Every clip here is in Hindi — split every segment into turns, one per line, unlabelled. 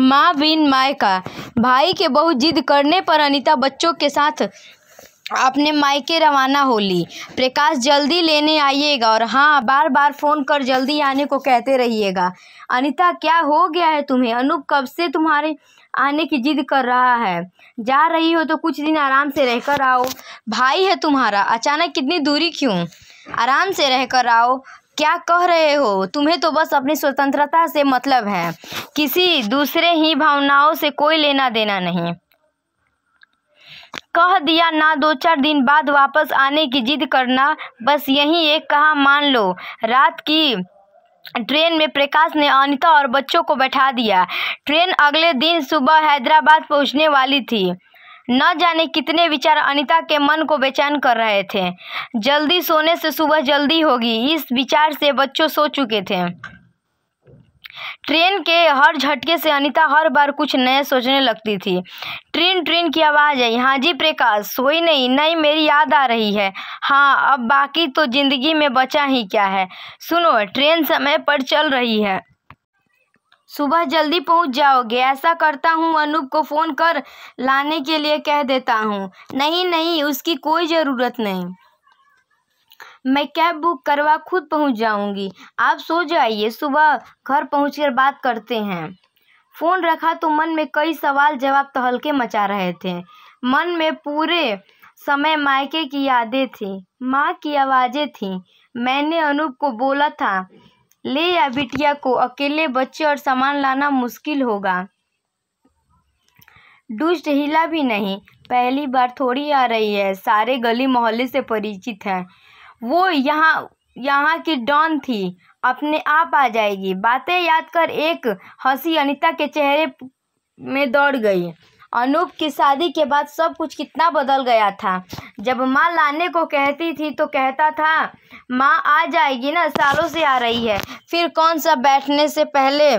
माँ बिन मायका। भाई के बहुत जिद करने पर अनीता बच्चों के साथ अपने मायके रवाना होली। प्रकाश जल्दी लेने आइएगा और हाँ, बार बार फ़ोन कर जल्दी आने को कहते रहिएगा। अनीता, क्या हो गया है तुम्हें? अनूप कब से तुम्हारे आने की जिद कर रहा है। जा रही हो तो कुछ दिन आराम से रहकर आओ। भाई है तुम्हारा, अचानक कितनी दूरी क्यों? आराम से रहकर आओ। क्या कह रहे हो? तुम्हें तो बस अपनी स्वतंत्रता से मतलब है, किसी दूसरे ही भावनाओं से कोई लेना देना नहीं। कह दिया ना, 2-4 दिन बाद वापस आने की जिद करना, बस यही एक कहा मान लो। रात की ट्रेन में प्रकाश ने अनीता और बच्चों को बैठा दिया। ट्रेन अगले दिन सुबह हैदराबाद पहुंचने वाली थी। न जाने कितने विचार अनीता के मन को बेचैन कर रहे थे। जल्दी सोने से सुबह जल्दी होगी, इस विचार से बच्चों सो चुके थे। ट्रेन के हर झटके से अनीता हर बार कुछ नया सोचने लगती थी। ट्रेन ट्रेन की आवाज़ आई। हाँ जी प्रकाश, सोई नहीं? नहीं, मेरी याद आ रही है। हाँ, अब बाकी तो जिंदगी में बचा ही क्या है। सुनो, ट्रेन समय पर चल रही है, सुबह जल्दी पहुंच जाओगे। ऐसा करता हूँ, अनूप को फ़ोन कर लाने के लिए कह देता हूँ। नहीं नहीं, उसकी कोई ज़रूरत नहीं, मैं कैब बुक करवा खुद पहुंच जाऊंगी। आप सो जाइए, सुबह घर पहुंचकर बात करते हैं। फ़ोन रखा तो मन में कई सवाल जवाब तहलके मचा रहे थे। मन में पूरे समय मायके की यादें थी, माँ की आवाज़ें थीं। मैंने अनूप को बोला था, ले या बिटिया को, अकेले बच्चे और सामान लाना मुश्किल होगा। दुष्ट हिला भी नहीं, पहली बार थोड़ी आ रही है, सारे गली मोहल्ले से परिचित है। वो यहाँ की डॉन थी, अपने आप आ जाएगी। बातें याद कर एक हंसी अनीता के चेहरे में दौड़ गई। अनूप की शादी के बाद सब कुछ कितना बदल गया था। जब माँ लाने को कहती थी तो कहता था, माँ आ जाएगी ना, सालों से आ रही है। फिर कौन सा बैठने से पहले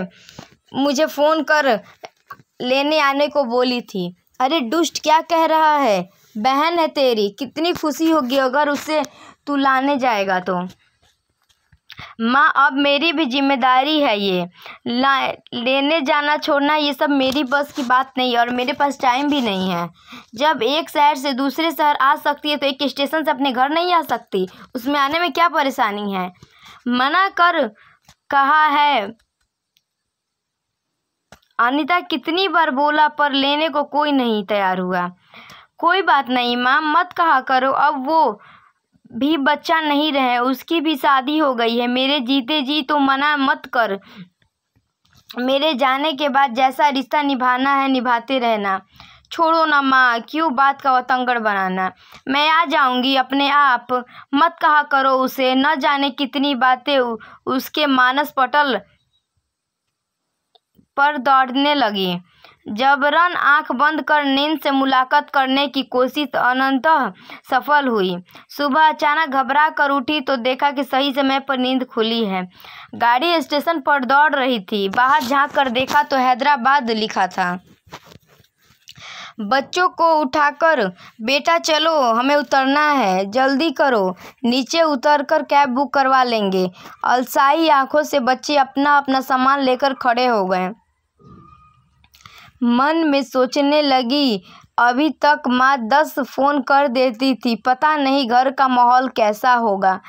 मुझे फ़ोन कर लेने आने को बोली थी। अरे दुष्ट, क्या कह रहा है? बहन है तेरी, कितनी खुशी होगी अगर उसे तू लाने जाएगा तो। माँ, अब मेरी भी जिम्मेदारी है, ये लेने जाना छोड़ना ये सब मेरी बस की बात नहीं, और मेरे पास टाइम भी नहीं है। जब एक शहर से दूसरे शहर आ सकती है तो एक स्टेशन से अपने घर नहीं आ सकती? उसमें आने में क्या परेशानी है? मना कर कहा है। अनीता कितनी बार बोला पर लेने को कोई नहीं तैयार हुआ। कोई बात नहीं माँ, मत कहा करो, अब वो भी बच्चा नहीं रहे, उसकी भी शादी हो गई है। मेरे जीते जी तो मना मत कर। मेरे जाने के बाद जैसा रिश्ता निभाना है निभाते रहना। छोड़ो ना माँ, क्यों बात का वतंगड़ बनाना। मैं आ जाऊंगी अपने आप, मत कहा करो उसे। न जाने कितनी बातें उसके मानस पटल पर दौड़ने लगी। जबरन आंख बंद कर नींद से मुलाकात करने की कोशिश अनंतः सफल हुई। सुबह अचानक घबरा कर उठी तो देखा कि सही समय पर नींद खुली है। गाड़ी स्टेशन पर दौड़ रही थी। बाहर झांक कर देखा तो हैदराबाद लिखा था। बच्चों को उठाकर, बेटा चलो, हमें उतरना है, जल्दी करो, नीचे उतरकर कैब बुक करवा लेंगे। अलसाई आंखों से बच्चे अपना अपना सामान लेकर खड़े हो गए। मन में सोचने लगी, अभी तक माँ 10 फ़ोन कर देती थी, पता नहीं घर का माहौल कैसा होगा,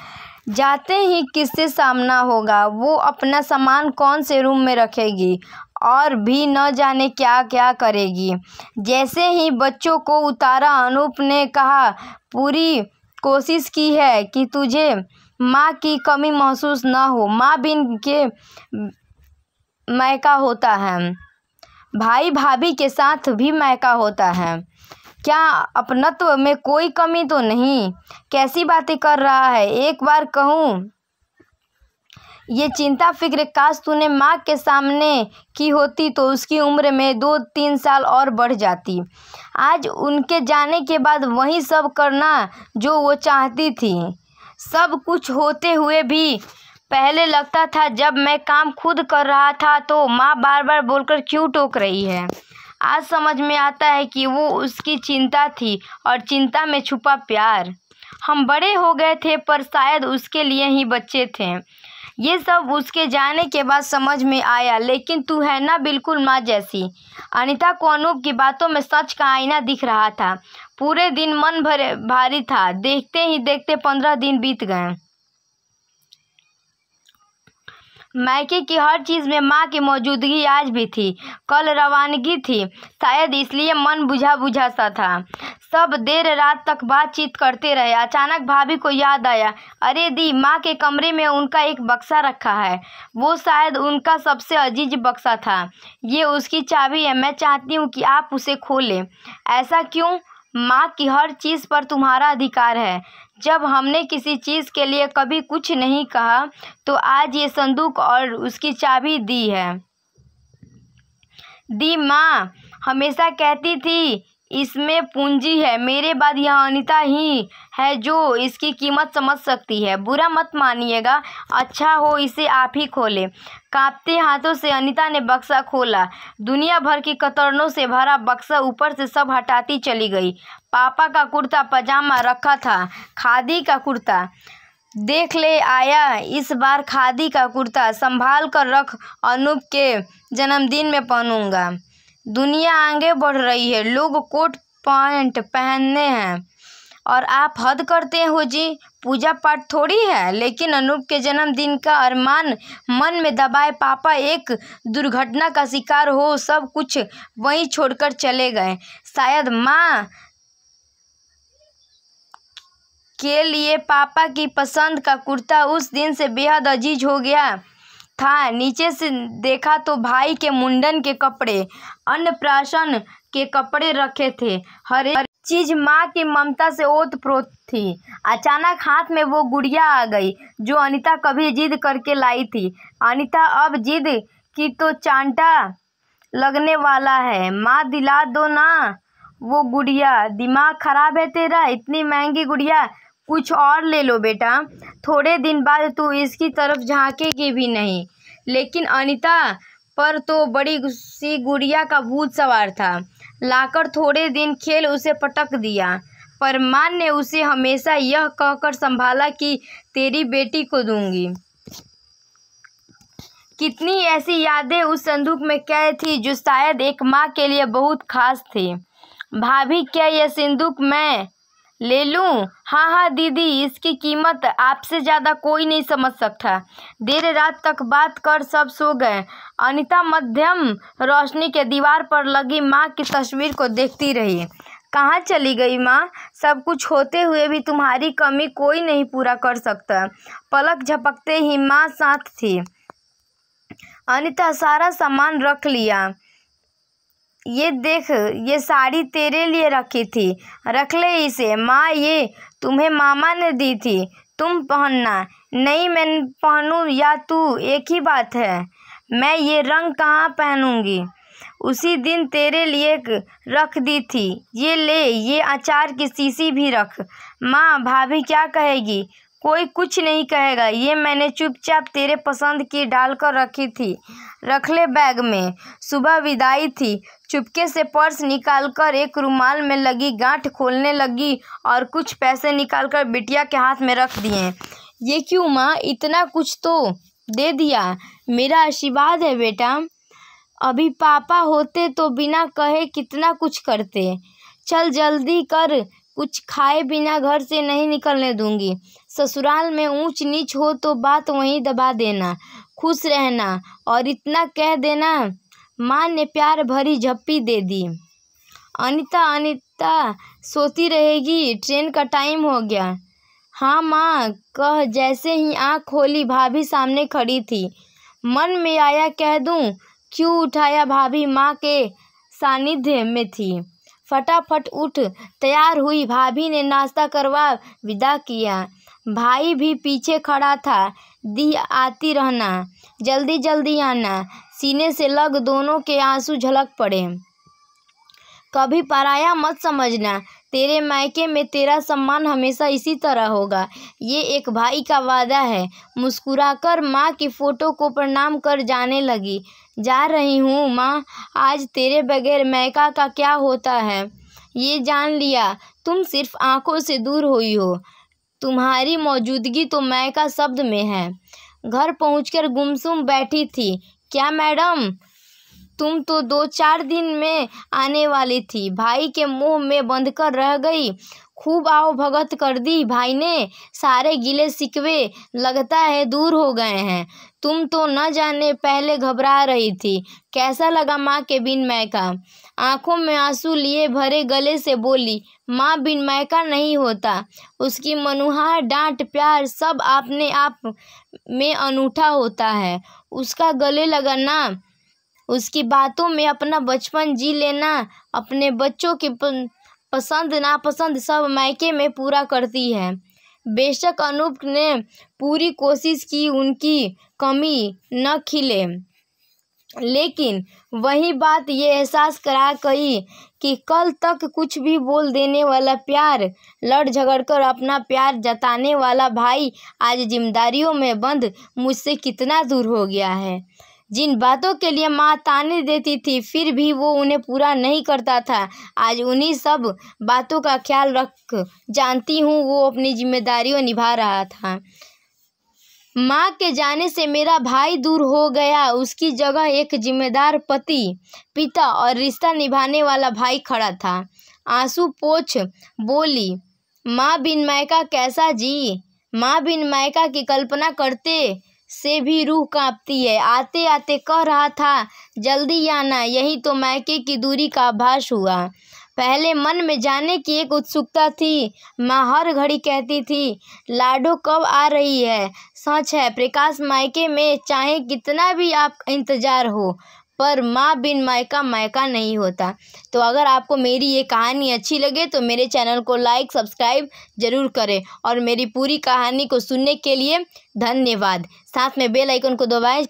जाते ही किससे सामना होगा, वो अपना सामान कौन से रूम में रखेगी, और भी न जाने क्या क्या करेगी। जैसे ही बच्चों को उतारा अनूप ने कहा, पूरी कोशिश की है कि तुझे माँ की कमी महसूस न हो। माँ बिन के मायका होता है, भाई भाभी के साथ भी मायका होता है। क्या अपनत्व में कोई कमी तो नहीं? कैसी बातें कर रहा है? एक बार कहूँ, ये चिंता फिक्र काश तूने माँ के सामने की होती तो उसकी उम्र में 2-3 साल और बढ़ जाती। आज उनके जाने के बाद वही सब करना जो वो चाहती थी। सब कुछ होते हुए भी पहले लगता था जब मैं काम खुद कर रहा था तो माँ बार बार बोलकर क्यों टोक रही है। आज समझ में आता है कि वो उसकी चिंता थी और चिंता में छुपा प्यार। हम बड़े हो गए थे पर शायद उसके लिए ही बच्चे थे। ये सब उसके जाने के बाद समझ में आया, लेकिन तू है ना बिल्कुल माँ जैसी। अनीता को अनूप की बातों में सच का आईना दिख रहा था। पूरे दिन मन भारी था। देखते ही देखते 15 दिन बीत गए। मायके की हर चीज में माँ की मौजूदगी आज भी थी। कल रवानगी थी, शायद इसलिए मन बुझा बुझा सा था। सब देर रात तक बातचीत करते रहे। अचानक भाभी को याद आया, अरे दी, माँ के कमरे में उनका एक बक्सा रखा है। वो शायद उनका सबसे अजीज बक्सा था। ये उसकी चाबी है, मैं चाहती हूँ कि आप उसे खोलें। ऐसा क्यों? माँ की हर चीज़ पर तुम्हारा अधिकार है। जब हमने किसी चीज़ के लिए कभी कुछ नहीं कहा, तो आज ये संदूक और उसकी चाबी दी है। दी, माँ हमेशा कहती थी इसमें पूंजी है। मेरे बाद यह अनीता ही है जो इसकी कीमत समझ सकती है। बुरा मत मानिएगा, अच्छा हो इसे आप ही खोले। कांपते हाथों से अनीता ने बक्सा खोला। दुनिया भर की कतरनों से भरा बक्सा ऊपर से सब हटाती चली गई। पापा का कुर्ता पजामा रखा था, खादी का कुर्ता। देख ले आया, इस बार खादी का कुर्ता संभाल कर रख, अनूप के जन्मदिन में पहनूंगा। दुनिया आगे बढ़ रही है, लोग कोट पैंट पहनने हैं और आप हद करते हो जी। पूजा पाठ थोड़ी है। लेकिन अनूप के जन्मदिन का अरमान मन में दबाए पापा एक दुर्घटना का शिकार हो सब कुछ वहीं छोड़कर चले गए। शायद माँ के लिए पापा की पसंद का कुर्ता उस दिन से बेहद अजीज हो गया था। नीचे से देखा तो भाई के मुंडन के कपड़े, अन्नप्राशन के कपड़े रखे थे। हर एक चीज माँ की ममता से ओत-प्रोत थी। अचानक हाथ में वो गुड़िया आ गई जो अनीता कभी जिद करके लाई थी। अनीता अब जिद की तो चांटा लगने वाला है। माँ दिला दो ना वो गुड़िया। दिमाग खराब है तेरा? इतनी महंगी गुड़िया, कुछ और ले लो बेटा। थोड़े दिन बाद तू इसकी तरफ झांकेगी भी नहीं। लेकिन अनीता पर तो बड़ी सी गुड़िया का भूत सवार था। लाकर थोड़े दिन खेल उसे पटक दिया, पर माँ ने उसे हमेशा यह कहकर संभाला कि तेरी बेटी को दूंगी। कितनी ऐसी यादें उस संदूक में कैद थी जो शायद एक माँ के लिए बहुत खास थी। भाभी, क्या यह संदूक मैं ले लूं? हाँ हाँ दीदी, इसकी कीमत आपसे ज़्यादा कोई नहीं समझ सकता। देर रात तक बात कर सब सो गए। अनीता मध्यम रोशनी के दीवार पर लगी माँ की तस्वीर को देखती रही। कहाँ चली गई माँ? सब कुछ होते हुए भी तुम्हारी कमी कोई नहीं पूरा कर सकता। पलक झपकते ही माँ साथ थी। अनीता, सारा सामान रख लिया। ये देख, ये साड़ी तेरे लिए रखी थी, रख ले इसे। माँ, ये तुम्हें मामा ने दी थी, तुम पहनना। नहीं, मैं पहनूं या तू, एक ही बात है। मैं ये रंग कहाँ पहनूंगी? उसी दिन तेरे लिए रख दी थी। ये ले, ये अचार की शीशी भी रख। माँ, भाभी क्या कहेगी? कोई कुछ नहीं कहेगा। ये मैंने चुपचाप तेरे पसंद की डालकर रखी थी, रख ले बैग में। सुबह विदाई थी। चुपके से पर्स निकालकर एक रुमाल में लगी गांठ खोलने लगी और कुछ पैसे निकालकर बिटिया के हाथ में रख दिए। ये क्यों माँ? इतना कुछ तो दे दिया। मेरा आशीर्वाद है बेटा। अभी पापा होते तो बिना कहे कितना कुछ करते। चल जल्दी कर, कुछ खाए बिना घर से नहीं निकलने दूंगी। ससुराल में ऊंच नीच हो तो बात वहीं दबा देना, खुश रहना और इतना कह देना। माँ ने प्यार भरी झप्पी दे दी। अनीता सोती रहेगी, ट्रेन का टाइम हो गया। हाँ माँ, कह। जैसे ही आँख खोली भाभी सामने खड़ी थी। मन में आया कह दूं, क्यों उठाया? भाभी माँ के सानिध्य में थी। फटाफट उठ तैयार हुई। भाभी ने नाश्ता करवा विदा किया। भाई भी पीछे खड़ा था। दी, आती रहना, जल्दी जल्दी आना। सीने से लग दोनों के आंसू झलक पड़े। कभी पराया मत समझना। तेरे मायके में तेरा सम्मान हमेशा इसी तरह होगा। ये एक भाई का वादा है। मुस्कुराकर माँ की फोटो को प्रणाम कर जाने लगी। जा रही हूँ माँ, आज तेरे बगैर मायका का क्या होता है ये जान लिया। तुम सिर्फ आंखों से दूर हुई हो, तुम्हारी मौजूदगी तो मायका शब्द में है। घर पहुंचकर गुमसुम बैठी थी। क्या मैडम, तुम तो 2-4 दिन में आने वाली थी, भाई के मुंह में बंधकर रह गई। खूब आओ भगत कर दी भाई ने, सारे गिले शिकवे लगता है दूर हो गए हैं। तुम तो न जाने पहले घबरा रही थी। कैसा लगा माँ के बिन मैका? आंखों में आंसू लिए भरे गले से बोली, माँ बिन मैका नहीं होता। उसकी मनुहार डांट प्यार सब अपने आप में अनूठा होता है। उसका गले लगना, उसकी बातों में अपना बचपन जी लेना, अपने बच्चों की पसंद नापसंद सब मायके में पूरा करती है। बेशक अनूप ने पूरी कोशिश की उनकी कमी न खिले, लेकिन वही बात ये एहसास करा गई कि कल तक कुछ भी बोल देने वाला प्यार, लड़ झगड़ कर अपना प्यार जताने वाला भाई आज जिम्मेदारियों में बंद मुझसे कितना दूर हो गया है। जिन बातों के लिए माँ ताने देती थी फिर भी वो उन्हें पूरा नहीं करता था, आज उन्हीं सब बातों का ख्याल रख जानती हूँ वो अपनी जिम्मेदारियों निभा रहा था। माँ के जाने से मेरा भाई दूर हो गया, उसकी जगह एक जिम्मेदार पति, पिता और रिश्ता निभाने वाला भाई खड़ा था। आंसू पोंछ बोली, माँ बिन मैका कैसा जी? माँ बिन मैका की कल्पना करते से भी रूह कांपती है। आते आते कह रहा था जल्दी आना, यही तो मैके की दूरी का आभास हुआ। पहले मन में जाने की एक उत्सुकता थी। माँ हर घड़ी कहती थी, लाडो कब आ रही है? सच है प्रकाश मायके में चाहे कितना भी आप इंतजार हो, पर माँ बिन मायका मायका नहीं होता। तो अगर आपको मेरी ये कहानी अच्छी लगे तो मेरे चैनल को लाइक सब्सक्राइब ज़रूर करें और मेरी पूरी कहानी को सुनने के लिए धन्यवाद। साथ में बेल आइकन को दबाएं।